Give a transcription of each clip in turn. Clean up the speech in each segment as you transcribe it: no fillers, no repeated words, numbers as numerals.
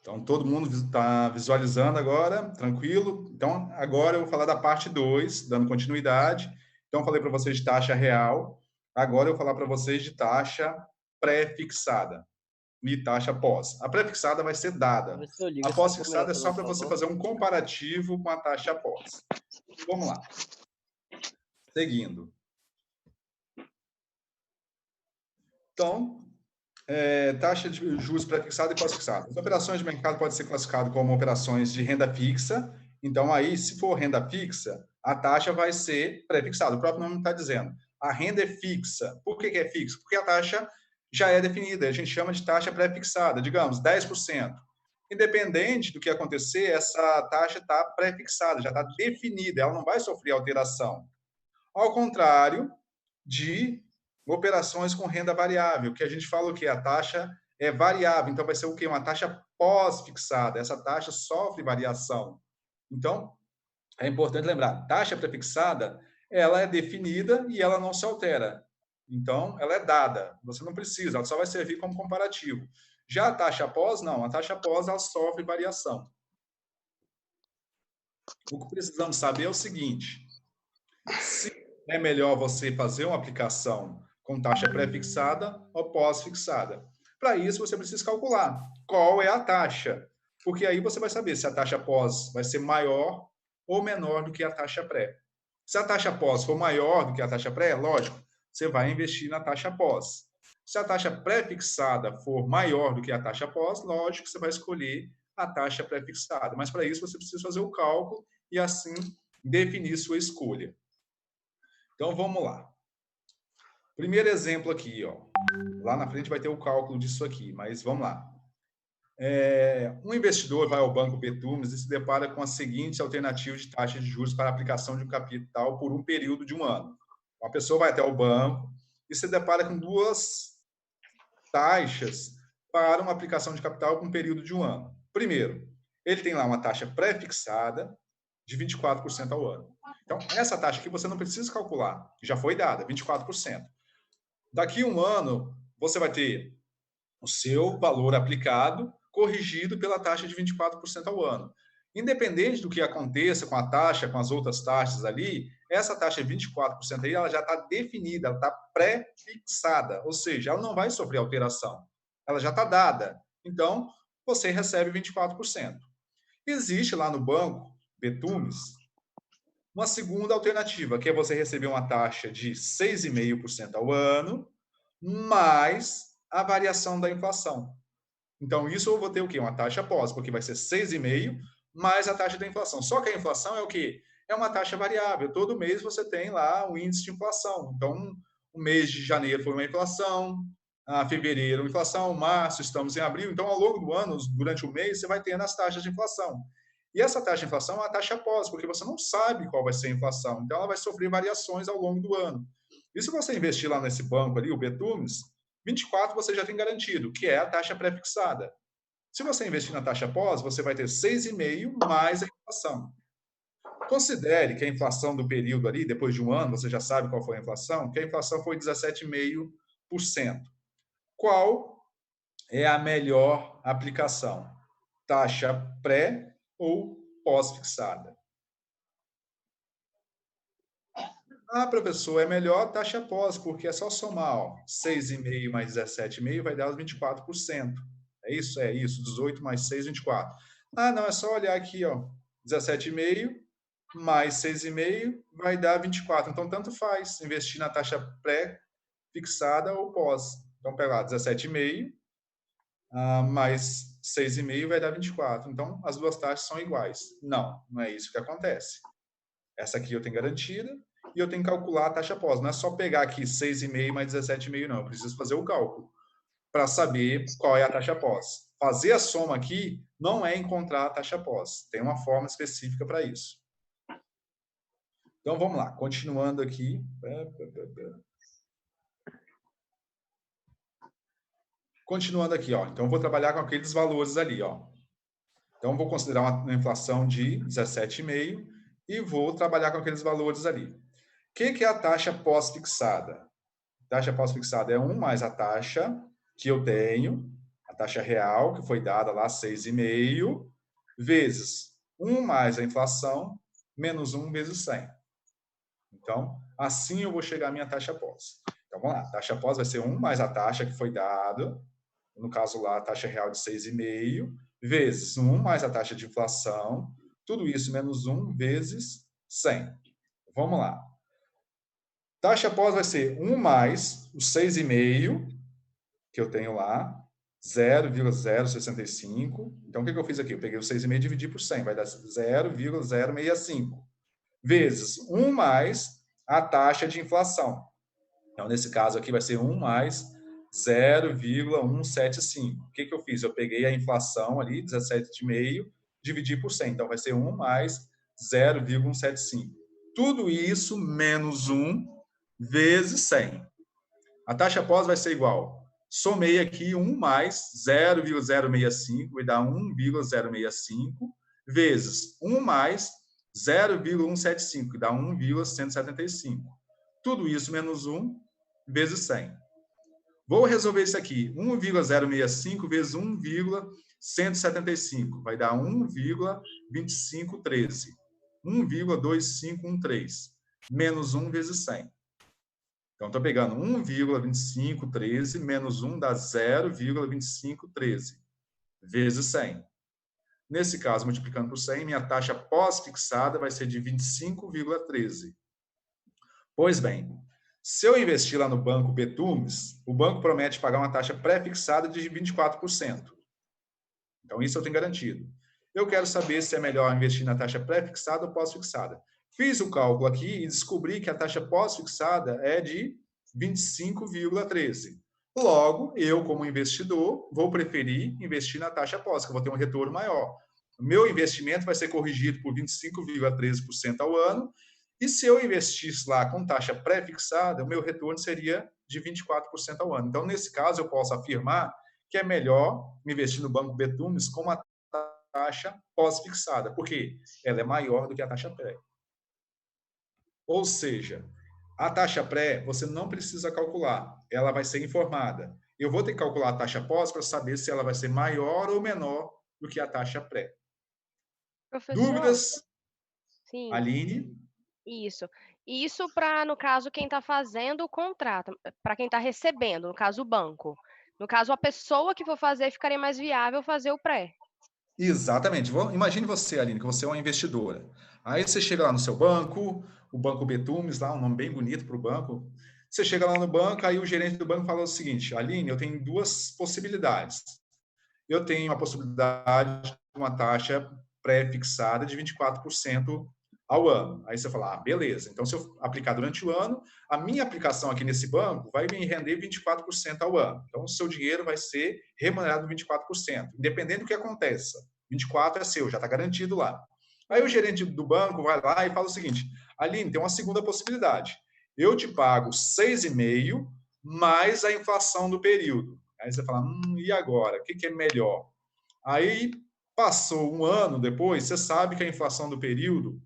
Então, todo mundo está visualizando agora, tranquilo? Então, agora eu vou falar da parte 2, dando continuidade. Então, eu falei para vocês de taxa real, agora eu vou falar para vocês de taxa pré-fixada e taxa pós. A pré-fixada vai ser dada. Professor, liga A essa câmera, pós-fixada é fazendo só um para você favor. fazer um comparativo com a taxa pós. Vamos lá. Seguindo. Então, taxa de juros pré-fixada e pós-fixada. As operações de mercado podem ser classificadas como operações de renda fixa. Então, aí, se for renda fixa, a taxa vai ser pré-fixada. O próprio nome está dizendo. A renda é fixa. Por que é fixa? Porque a taxa já é definida. A gente chama de taxa pré-fixada. Digamos, 10%. Independente do que acontecer, essa taxa está pré-fixada, já está definida. Ela não vai sofrer alteração. Ao contrário de operações com renda variável, que a gente fala o que a taxa é variável, então vai ser o quê? Uma taxa pós-fixada. Essa taxa sofre variação. Então, é importante lembrar, taxa prefixada, ela é definida e ela não se altera. Então, ela é dada, você não precisa, ela só vai servir como comparativo. Já a taxa pós, não, a taxa pós, ela sofre variação. O que precisamos saber é o seguinte, se é melhor você fazer uma aplicação com taxa pré-fixada ou pós-fixada. Para isso, você precisa calcular qual é a taxa, porque aí você vai saber se a taxa pós vai ser maior ou menor do que a taxa pré. Se a taxa pós for maior do que a taxa pré, lógico, você vai investir na taxa pós. Se a taxa pré-fixada for maior do que a taxa pós, lógico, você vai escolher a taxa pré-fixada. Mas para isso, você precisa fazer o cálculo e assim definir sua escolha. Então, vamos lá. Primeiro exemplo aqui, ó. Lá na frente vai ter o cálculo disso aqui, mas vamos lá. Um investidor vai ao banco Betumes e se depara com a seguinte alternativa de taxa de juros para aplicação de um capital por um período de um ano. Uma pessoa vai até o banco e se depara com duas taxas para uma aplicação de capital por um período de um ano. Primeiro, ele tem lá uma taxa pré-fixada de 24% ao ano. Então, essa taxa aqui você não precisa calcular, já foi dada, 24%. Daqui a um ano, você vai ter o seu valor aplicado corrigido pela taxa de 24% ao ano. Independente do que aconteça com a taxa, com as outras taxas ali, essa taxa de 24% aí, ela já está definida, ela está pré-fixada, ou seja, ela não vai sofrer alteração. Ela já está dada. Então, você recebe 24%. Existe lá no banco, Betumes, uma segunda alternativa, que é você receber uma taxa de 6,5% ao ano, mais a variação da inflação. Então, isso eu vou ter o quê? Uma taxa pós, porque vai ser 6,5% mais a taxa da inflação. Só que a inflação é o quê? É uma taxa variável. Todo mês você tem lá o índice de inflação. Então, o mês de janeiro foi uma inflação, a fevereiro uma inflação, março, estamos em abril. Então, ao longo do ano, durante o mês, você vai tendo as taxas de inflação. E essa taxa de inflação é uma taxa pós, porque você não sabe qual vai ser a inflação. Então, ela vai sofrer variações ao longo do ano. E se você investir lá nesse banco ali, o Betumes, 24 você já tem garantido, que é a taxa pré-fixada. Se você investir na taxa pós, você vai ter 6,5% mais a inflação. Considere que a inflação do período ali, depois de um ano, você já sabe qual foi a inflação, que a inflação foi 17,5%. Qual é a melhor aplicação? Taxa pré ou pós-fixada? Ah, professor, é melhor taxa pós, porque é só somar, ó, 6,5 mais 17,5 vai dar os 24%. É isso? É isso, 18 mais 6, 24. Ah, não, é só olhar aqui, ó, 17,5 mais 6,5 vai dar 24. Então, tanto faz investir na taxa pré-fixada ou pós. Então, pegar 17,5 mais 6,5 vai dar 24. Então, as duas taxas são iguais. Não, não é isso que acontece. Essa aqui eu tenho garantida e eu tenho que calcular a taxa pós. Não é só pegar aqui 6,5 mais 17,5, não. Eu preciso fazer o cálculo para saber qual é a taxa pós. Fazer a soma aqui não é encontrar a taxa pós. Tem uma forma específica para isso. Então, vamos lá. Continuando aqui. Continuando aqui, ó. Então, eu vou trabalhar com aqueles valores ali, ó. Então, eu vou considerar uma inflação de 17,5 e vou trabalhar com aqueles valores ali. O que é a taxa pós-fixada? Taxa pós-fixada é 1 mais a taxa que eu tenho, a taxa real, que foi dada lá 6,5, vezes 1 mais a inflação, menos 1 vezes 100. Então, assim eu vou chegar à minha taxa pós. Então, vamos lá. A taxa pós vai ser 1 mais a taxa que foi dada, no caso lá, a taxa real de 6,5, vezes 1 mais a taxa de inflação, tudo isso menos 1 vezes 100. Vamos lá. Taxa pós vai ser 1 mais os 6,5, que eu tenho lá, 0,065. Então, o que eu fiz aqui? Eu peguei o 6,5 e dividi por 100, vai dar 0,065, vezes 1 mais a taxa de inflação. Então, nesse caso aqui, vai ser 1 mais 0,175. O que eu fiz? Eu peguei a inflação ali, 17,5, dividi por 100. Então, vai ser 1 mais 0,175. Tudo isso menos 1 vezes 100. A taxa pós vai ser igual. Somei aqui 1 mais 0,065, vai dar 1,065, vezes 1 mais 0,175, que dá 1,175. Tudo isso menos 1 vezes 100. Vou resolver isso aqui. 1,065 vezes 1,175, vai dar 1,2513. 1,2513, menos 1 vezes 100. Então, estou pegando 1,2513 menos 1 dá 0,2513, vezes 100. Nesse caso, multiplicando por 100, minha taxa pós-fixada vai ser de 25,13. Pois bem, se eu investir lá no banco Betumes, o banco promete pagar uma taxa pré-fixada de 24%. Então, isso eu tenho garantido. Eu quero saber se é melhor investir na taxa pré-fixada ou pós-fixada. Fiz o cálculo aqui e descobri que a taxa pós-fixada é de 25,13. Logo, eu, como investidor, vou preferir investir na taxa pós, que eu vou ter um retorno maior. O meu investimento vai ser corrigido por 25,13% ao ano, e se eu investisse lá com taxa pré-fixada, o meu retorno seria de 24% ao ano. Então, nesse caso, eu posso afirmar que é melhor investir no Banco Betumes com uma taxa pós-fixada, porque ela é maior do que a taxa pré. Ou seja, a taxa pré você não precisa calcular, ela vai ser informada. Eu vou ter que calcular a taxa pós para saber se ela vai ser maior ou menor do que a taxa pré. Professor, Dúvidas, sim, Aline? isso. Isso para, no caso, quem está fazendo o contrato, para quem está recebendo, no caso, o banco. No caso, a pessoa que for fazer, ficaria mais viável fazer o pré. Exatamente. Imagine você, Aline, que você é uma investidora. Aí você chega lá no seu banco, o Banco Betumes, lá, um nome bem bonito para o banco. Você chega lá no banco, aí o gerente do banco fala o seguinte: Aline, eu tenho duas possibilidades. Eu tenho a possibilidade de uma taxa pré-fixada de 24% ao ano. Aí você fala, beleza. Então, se eu aplicar durante o ano, a minha aplicação aqui nesse banco vai me render 24% ao ano. Então, o seu dinheiro vai ser remunerado 24%, independente do que aconteça. 24% é seu, já está garantido lá. Aí o gerente do banco vai lá e fala o seguinte: Aline, tem uma segunda possibilidade. Eu te pago 6,5 mais a inflação do período. Aí você fala, e agora? O que é melhor? Aí passou um ano depois, você sabe que a inflação do período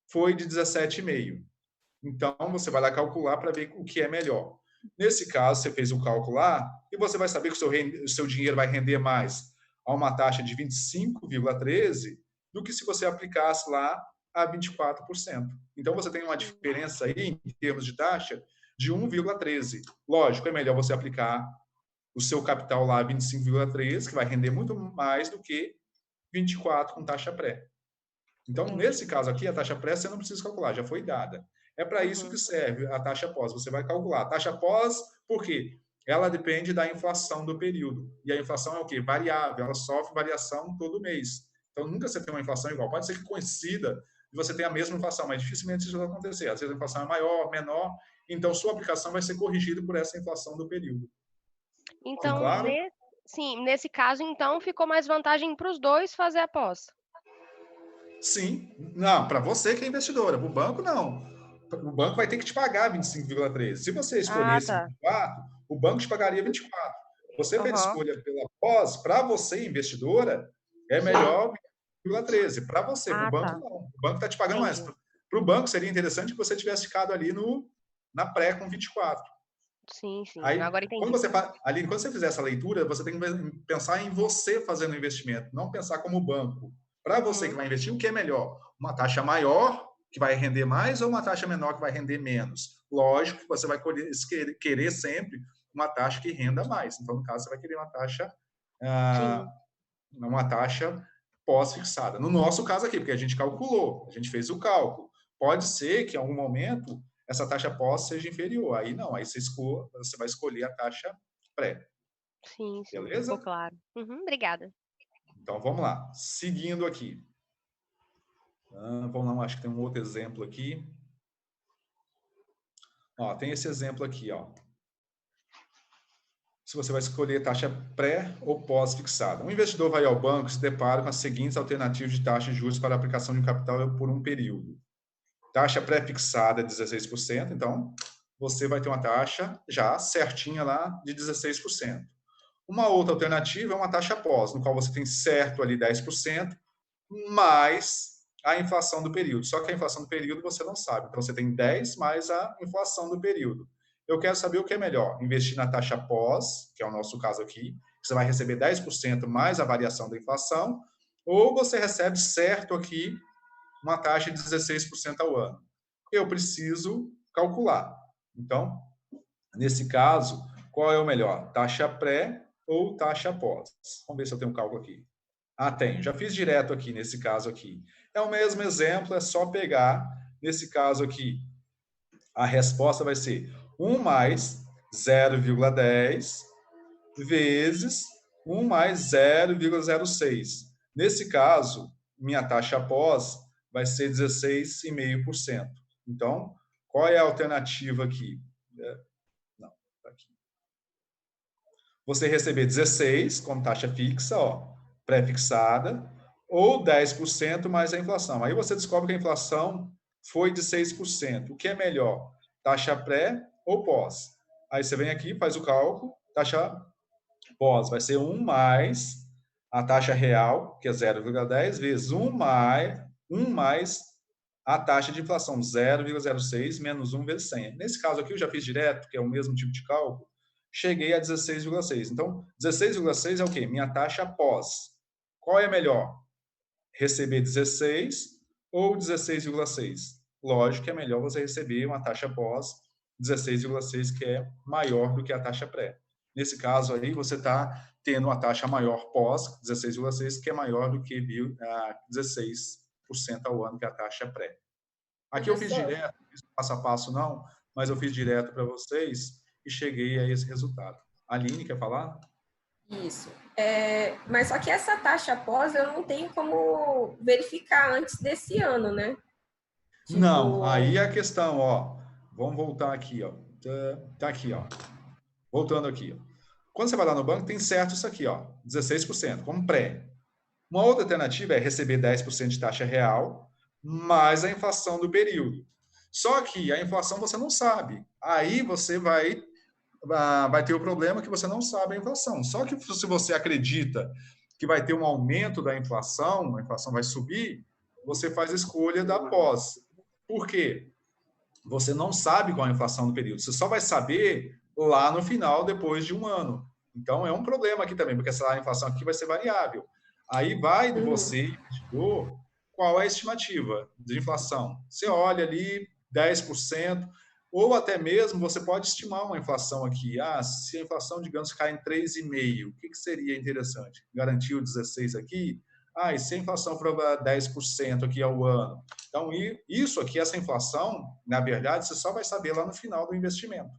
foi de 17,5. Então, você vai lá calcular para ver o que é melhor. Nesse caso, você fez o cálculo lá e você vai saber que o seu dinheiro vai render mais a uma taxa de 25,13 do que se você aplicasse lá a 24%. Então, você tem uma diferença aí, em termos de taxa, de 1,13. Lógico, é melhor você aplicar o seu capital lá 25,3, que vai render muito mais do que 24 com taxa pré. Então, Entendi. nesse caso aqui, a taxa pré você não precisa calcular, já foi dada. É para isso que Uhum. serve a taxa pós. Você vai calcular. A taxa pós, por quê? Ela depende da inflação do período. E a inflação é o quê? Variável, ela sofre variação todo mês. Então, nunca você tem uma inflação igual. Pode ser que coincida e você tenha a mesma inflação, mas dificilmente isso vai acontecer. Às vezes a inflação é maior, menor, então sua aplicação vai ser corrigida por essa inflação do período. Ficou Então, claro? sim, nesse caso, então, ficou mais vantagem para os dois fazer a pós. Sim. Não, para você que é investidora, para o banco não. O banco vai ter que te pagar 25,13. Se você Ah, escolhesse tá. 24, o banco te pagaria 24. Você fez Aham. escolha pela pós, para você, investidora, é Sim. melhor 20,13. Para você, para o Ah, banco, tá. não. O banco está te pagando mais. Entendi. Para o banco, seria interessante que você tivesse ficado ali na pré com 24. Sim, sim. Aí, Agora entendi. Aline, quando você fizer essa leitura, você tem que pensar em você fazendo o investimento, não pensar como banco. Para você que Uhum. vai investir, o que é melhor? Uma taxa maior, que vai render mais, ou uma taxa menor, que vai render menos? Lógico que você vai querer sempre uma taxa que renda mais. Então, no caso, você vai querer Sim. uma taxa pós-fixada. No nosso caso aqui, porque a gente calculou, a gente fez o cálculo. Pode ser que em algum momento essa taxa pós seja inferior. Aí não, aí você vai escolher a taxa pré. Sim, sim. Ficou Beleza? claro. Uhum, obrigada. Então vamos lá. Seguindo aqui. Vamos lá, acho que tem um outro exemplo aqui. Ó, tem esse exemplo aqui, ó. Se você vai escolher taxa pré ou pós-fixada. Um investidor vai ao banco e se depara com as seguintes alternativas de taxa de juros para a aplicação de capital por um período. Taxa pré-fixada 16%, então você vai ter uma taxa já certinha lá de 16%. Uma outra alternativa é uma taxa pós, no qual você tem certo ali 10%, mais a inflação do período. Só que a inflação do período você não sabe. Então você tem 10 mais a inflação do período. Eu quero saber o que é melhor: investir na taxa pós, que é o nosso caso aqui, que você vai receber 10% mais a variação da inflação, ou você recebe certo aqui uma taxa de 16% ao ano. Eu preciso calcular. Então, nesse caso, qual é o melhor? Taxa pré ou taxa pós? Vamos ver se eu tenho um cálculo aqui. Tenho. Já fiz direto aqui nesse caso aqui. É o mesmo exemplo, é só pegar. Nesse caso aqui, a resposta vai ser 1 mais 0,10 vezes 1 mais 0,06. Nesse caso, minha taxa pós vai ser 16,5%. Então, qual é a alternativa aqui? Não, tá aqui. Você receber 16 como taxa fixa, ó, pré-fixada, ou 10% mais a inflação. Aí você descobre que a inflação foi de 6%. O que é melhor? Taxa pré ou pós? Aí você vem aqui, faz o cálculo, taxa pós vai ser 1 mais a taxa real, que é 0,10, vezes 1 mais a taxa de inflação, 0,06 menos 1 vezes 100. Nesse caso aqui, eu já fiz direto, que é o mesmo tipo de cálculo, cheguei a 16,6. Então, 16,6 é o quê? Minha taxa pós. Qual é melhor? Receber 16 ou 16,6? Lógico que é melhor você receber uma taxa pós 16,6, que é maior do que a taxa pré. Nesse caso aí, você está tendo uma taxa maior pós 16,6, que é maior do que 16% ao ano, que é a taxa pré. Aqui eu fiz Professor, direto, passo a passo não, mas eu fiz direto para vocês e cheguei a esse resultado. Aline, quer falar? isso. Mas só que essa taxa pós eu não tenho como verificar antes desse ano, né? Não, Tipo, aí é a questão, ó. Vamos voltar aqui, ó. Tá aqui, ó. Voltando aqui, ó. Quando você vai lá no banco, tem certo isso aqui, ó, 16%, como pré. Uma outra alternativa é receber 10% de taxa real, mais a inflação do período. Só que a inflação você não sabe. Aí você vai ter o problema que você não sabe a inflação. Só que se você acredita que vai ter um aumento da inflação, a inflação vai subir, você faz a escolha da pós. Por quê? Você não sabe qual é a inflação do período. Você só vai saber lá no final, depois de um ano. Então, é um problema aqui também, porque essa inflação aqui vai ser variável. Aí vai de você, investidor, qual é a estimativa de inflação. Você olha ali 10%, ou até mesmo você pode estimar uma inflação aqui. Se a inflação, digamos, cai em 3,5%, o que seria interessante? Garantir o 16% aqui? E se a inflação for 10% aqui ao ano? Então, isso aqui, essa inflação, na verdade, você só vai saber lá no final do investimento.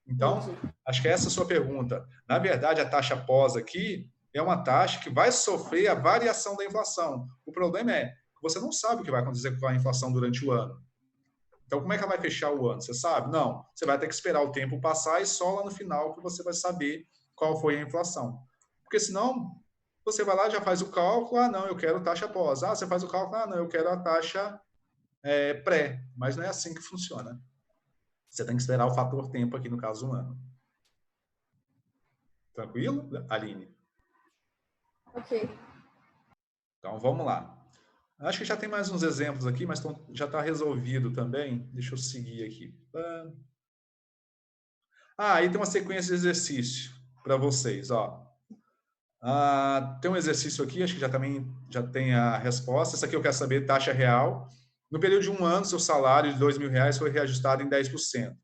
Então, acho que essa é a sua pergunta. Na verdade, a taxa pós aqui é uma taxa que vai sofrer a variação da inflação. O problema é que você não sabe o que vai acontecer com a inflação durante o ano. Então, como é que ela vai fechar o ano? Você sabe? Não. Você vai ter que esperar o tempo passar e só lá no final que você vai saber qual foi a inflação. Porque senão, você vai lá, já faz o cálculo, não, eu quero taxa pós. Você faz o cálculo, não, eu quero a taxa pré. Mas não é assim que funciona. Você tem que esperar o fator tempo aqui, no caso, um ano. Tranquilo, Aline? ok. Então, vamos lá. Acho que já tem mais uns exemplos aqui, mas já está resolvido também. Deixa eu seguir aqui. Aí tem uma sequência de exercício para vocês, ó. Tem um exercício aqui, acho que também já tem a resposta. Essa aqui eu quero saber, taxa real. No período de um ano, seu salário de R$ 2.000 foi reajustado em 10%.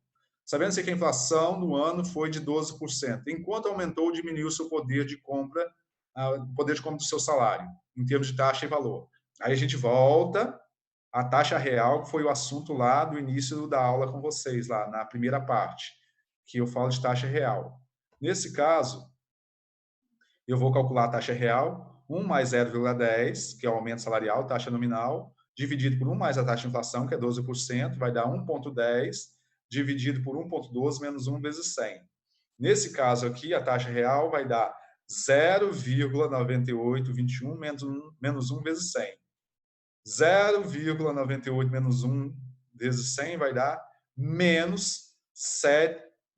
Sabendo-se que a inflação no ano foi de 12%, enquanto aumentou ou diminuiu o seu poder de compra, o poder de compra do seu salário, em termos de taxa e valor. Aí a gente volta à taxa real, que foi o assunto lá do início da aula com vocês, lá na primeira parte, que eu falo de taxa real. Nesse caso, eu vou calcular a taxa real, 1 mais 0,10, que é o aumento salarial, taxa nominal, dividido por 1 mais a taxa de inflação, que é 12%, vai dar 1,10, dividido por 1,12 menos 1 vezes 100. Nesse caso aqui, a taxa real vai dar 0,9821 menos 1 vezes 100. 0,98 menos 1 vezes 100 vai dar menos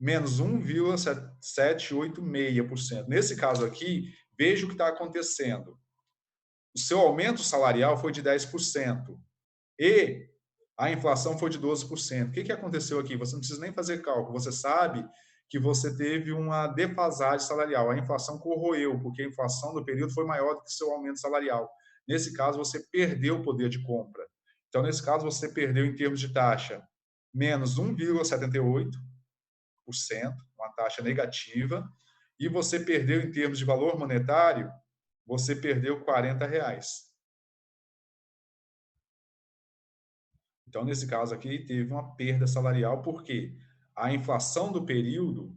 1,786%. Nesse caso aqui, veja o que está acontecendo. O seu aumento salarial foi de 10% e a inflação foi de 12%. O que aconteceu aqui? Você não precisa nem fazer cálculo, você sabe que você teve uma defasagem salarial. A inflação corroeu, porque a inflação do período foi maior do que o seu aumento salarial. Nesse caso, você perdeu o poder de compra. Então, nesse caso, você perdeu em termos de taxa menos 1,78%, uma taxa negativa, e você perdeu em termos de valor monetário, você perdeu R$ 40. Então, nesse caso aqui, teve uma perda salarial, porque a inflação do período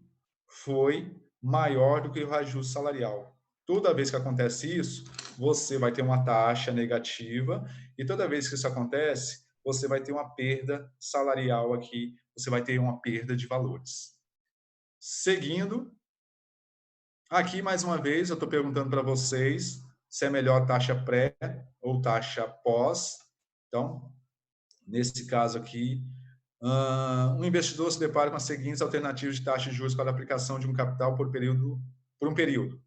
foi maior do que o reajuste salarial. Toda vez que acontece isso, você vai ter uma taxa negativa, e toda vez que isso acontece, você vai ter uma perda salarial aqui, você vai ter uma perda de valores. Seguindo, aqui mais uma vez eu estou perguntando para vocês se é melhor taxa pré ou taxa pós. Então, nesse caso aqui, um investidor se depara com as seguintes alternativas de taxa de juros para a aplicação de um capital por um período.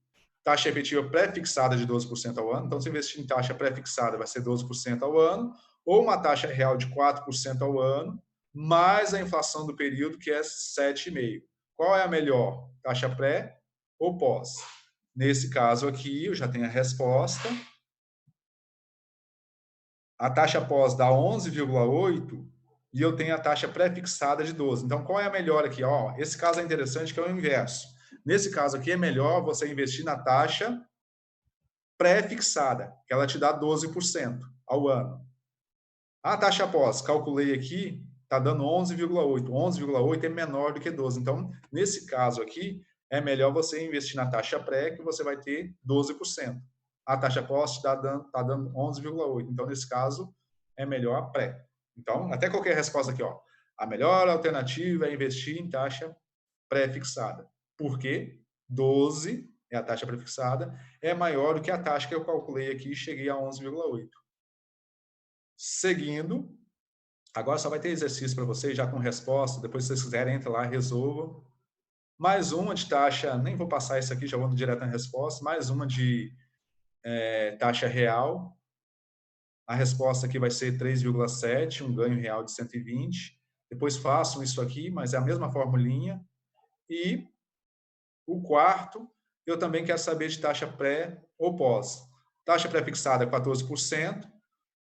Taxa efetiva pré-fixada de 12% ao ano. Então, se investir em taxa pré-fixada, vai ser 12% ao ano, ou uma taxa real de 4% ao ano, mais a inflação do período, que é 7,5%. Qual é a melhor? Taxa pré ou pós? Nesse caso aqui, eu já tenho a resposta. A taxa pós dá 11,8% e eu tenho a taxa pré-fixada de 12%. Então, qual é a melhor aqui? Esse caso é interessante, que é o inverso. Nesse caso aqui, é melhor você investir na taxa pré-fixada, que ela te dá 12% ao ano. A taxa pós, calculei aqui, está dando 11,8%. 11,8% é menor do que 12%. Então, nesse caso aqui, é melhor você investir na taxa pré, que você vai ter 12%. A taxa pós está dando 11,8%. Então, nesse caso, é melhor a pré. Então, até qualquer resposta aqui, a melhor alternativa é investir em taxa pré-fixada. Por quê? 12 é a taxa pré-fixada, é maior do que a taxa que eu calculei aqui e cheguei a 11,8%. Seguindo, agora só vai ter exercício para vocês, já com resposta. Depois, se vocês quiserem, entra lá, resolvam. Mais uma de taxa, nem vou passar isso aqui, já vou direto na resposta. Mais uma de taxa real. A resposta aqui vai ser 3,7, um ganho real de 120. Depois façam isso aqui, mas é a mesma formulinha. E o quarto, eu também quero saber de taxa pré ou pós. Taxa pré-fixada 14%,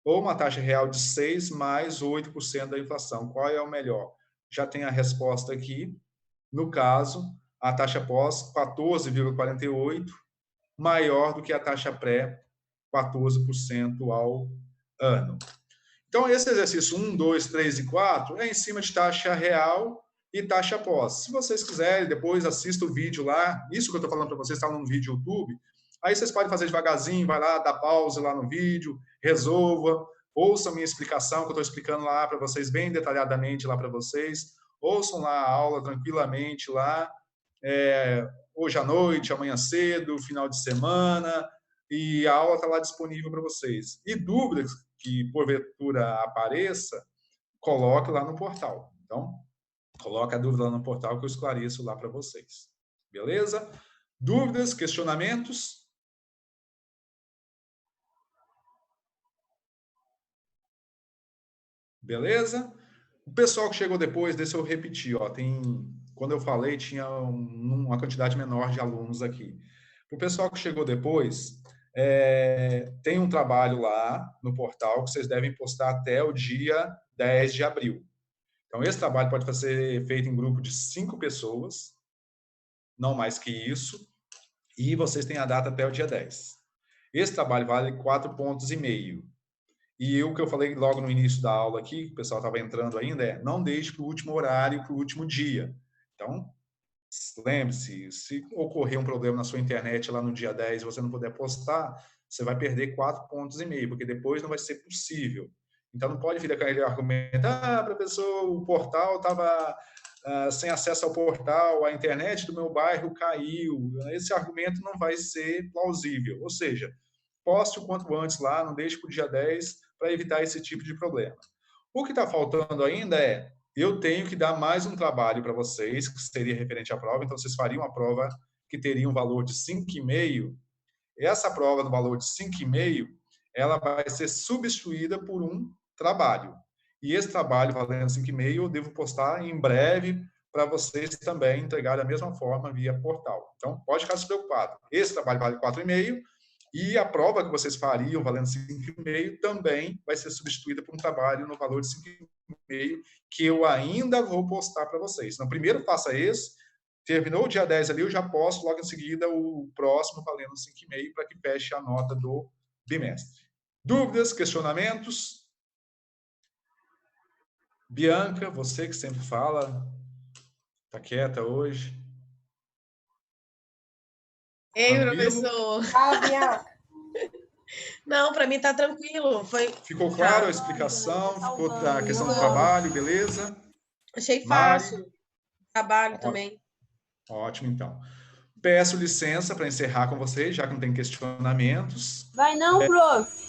ou uma taxa real de 6 mais 8% da inflação. Qual é o melhor? Já tem a resposta aqui. No caso, a taxa pós 14,48%, maior do que a taxa pré, 14% ao ano. Então, esse exercício 1, 2, 3 e 4 é em cima de taxa real e taxa pós. Se vocês quiserem, depois assista o vídeo lá. Isso que eu estou falando para vocês está no vídeo YouTube. Aí vocês podem fazer devagarzinho, vai lá, dá pausa lá no vídeo, resolva, ouçam a minha explicação, que eu estou explicando lá para vocês, bem detalhadamente lá para vocês. Ouçam lá a aula tranquilamente lá, hoje à noite, amanhã cedo, final de semana, e a aula está lá disponível para vocês. E dúvidas que porventura apareça, coloque lá no portal. Então, coloque a dúvida lá no portal que eu esclareço lá para vocês. Beleza? Dúvidas, questionamentos? Beleza? O pessoal que chegou depois, deixa eu repetir, tem quando eu falei, tinha uma quantidade menor de alunos aqui. Para o pessoal que chegou depois, tem um trabalho lá no portal que vocês devem postar até o dia 10 de abril. Então, esse trabalho pode ser feito em grupo de 5 pessoas, não mais que isso, e vocês têm a data até o dia 10. Esse trabalho vale 4,5 pontos. E o que eu falei logo no início da aula aqui, que o pessoal estava entrando ainda, não deixe para o último horário, para o último dia. Então, lembre-se, se ocorrer um problema na sua internet lá no dia 10 e você não puder postar, você vai perder 4,5 pontos, porque depois não vai ser possível. Então, não pode vir aquele argumento, professor, o portal estava sem acesso ao portal, a internet do meu bairro caiu. Esse argumento não vai ser plausível. Ou seja, poste o quanto antes lá, não deixe para o dia 10 para evitar esse tipo de problema. O que está faltando ainda eu tenho que dar mais um trabalho para vocês, que seria referente à prova, então vocês fariam uma prova que teria um valor de 5,5. Essa prova no valor de 5,5, ela vai ser substituída por um trabalho. E esse trabalho, valendo 5,5, eu devo postar em breve para vocês também entregarem da mesma forma via portal. Então, pode ficar despreocupado. Esse trabalho vale 4,5, e a prova que vocês fariam, valendo 5,5, também vai ser substituída por um trabalho no valor de 5,5, que eu ainda vou postar para vocês. Então, primeiro faça esse, terminou o dia 10 ali, eu já posto logo em seguida o próximo valendo 5,5 para que feche a nota do bimestre. Dúvidas, questionamentos? Bianca, você que sempre fala, está quieta hoje. Ei, professor. Fala, Bianca. Não, para mim está tranquilo. Ficou claro a explicação? Ficou a questão do trabalho, beleza? Achei fácil. Mari? Trabalho também. Ótimo, então. Peço licença para encerrar com vocês, já que não tem questionamentos. Vai não, prof.